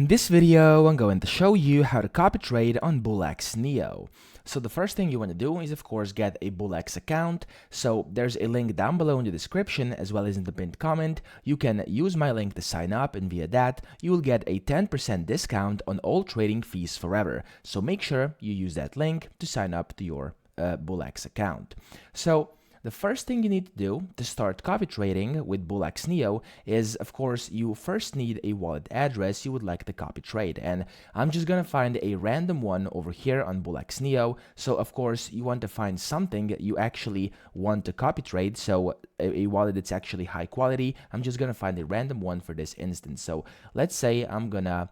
In this video, I'm going to show you how to copy trade on BullX Neo. So the first thing you want to do is, of course, get a BullX account. So there's a link down below in the description as well as in the pinned comment. You can use my link to sign up, and via that, you will get a 10% discount on all trading fees forever. So make sure you use that link to sign up to your BullX account. So the first thing you need to do to start copy trading with BullX Neo is, of course, you first need a wallet address you would like to copy trade. And I'm just going to find a random one over here on BullX Neo. So, of course, you want to find something you actually want to copy trade. So a wallet that's actually high quality. I'm just going to find a random one for this instance. So let's say I'm going to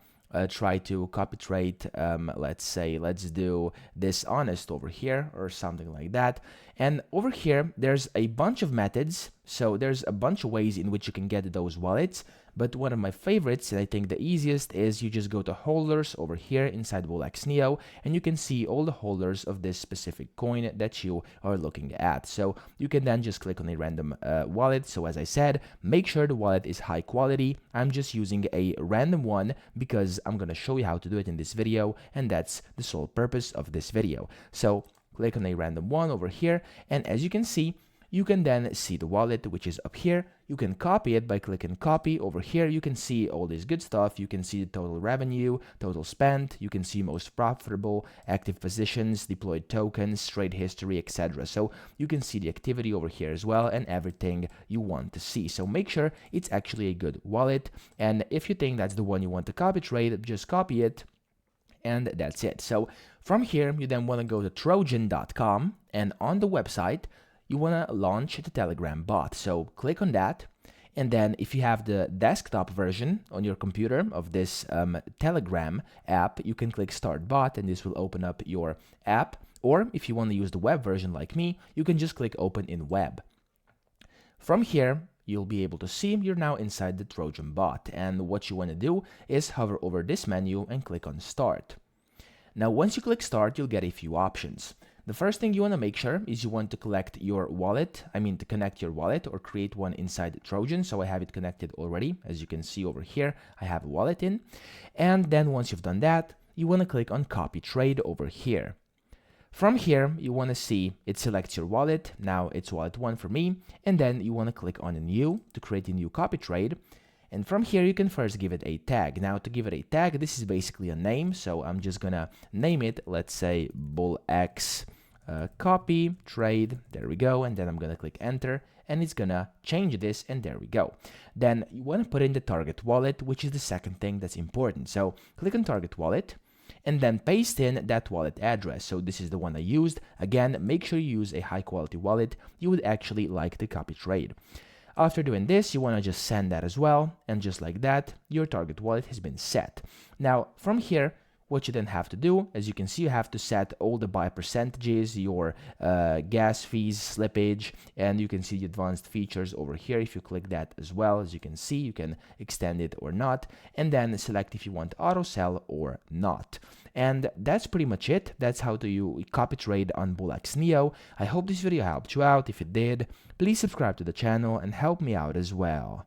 try to copy trade, let's do dishonest over here or something like that. And over here, there's a bunch of methods. So there's a bunch of ways in which you can get those wallets. But one of my favorites, and I think the easiest, is you just go to holders over here inside BullX Neo, and you can see all the holders of this specific coin that you are looking at. So you can then just click on a random wallet. So as I said, make sure the wallet is high quality. I'm just using a random one because I'm going to show you how to do it in this video, and that's the sole purpose of this video. So click on a random one over here, and as you can see, you can then see the wallet, which is up here. You can copy it by clicking copy. Over here, you can see all this good stuff. You can see the total revenue, total spent. You can see most profitable, active positions, deployed tokens, trade history, etc. So you can see the activity over here as well and everything you want to see. So make sure it's actually a good wallet. And if you think that's the one you want to copy trade, just copy it. And that's it. So from here, you then want to go to trojan.com, and on the website, you want to launch the Telegram bot. So click on that. And then if you have the desktop version on your computer of this Telegram app, you can click Start Bot, and this will open up your app. Or if you want to use the web version like me, you can just click Open in Web. From here, you'll be able to see you're now inside the Trojan bot. And what you want to do is hover over this menu and click on Start. Now, once you click Start, you'll get a few options. The first thing you want to make sure is you want to collect your wallet, to connect your wallet or create one inside Trojan. So I have it connected already. As you can see over here, I have a wallet in. And then once you've done that, you want to click on Copy Trade over here. From here, you want to see it selects your wallet. Now it's wallet 1 for me. And then you want to click on a new to create a new copy trade. And from here, you can first give it a tag. Now, to give it a tag, this is basically a name. So I'm just going to name it, let's say, BullX copy trade. There we go. And then I'm going to click enter, and it's going to change this. And there we go. Then you want to put in the target wallet, which is the second thing that's important. So click on target wallet, and then paste in that wallet address. So this is the one I used. Again, make sure you use a high quality wallet you would actually like to copy trade. After doing this, you want to just send that as well, and just like that, your target wallet has been set. Now, from here, what you then have to do, as you can see, you have to set all the buy percentages, your gas fees, slippage, and you can see the advanced features over here. If you click that as well, as you can see, you can extend it or not, and then select if you want auto sell or not. And that's pretty much it. That's how to copy trade on BullX Neo. I hope this video helped you out. If it did, please subscribe to the channel and help me out as well.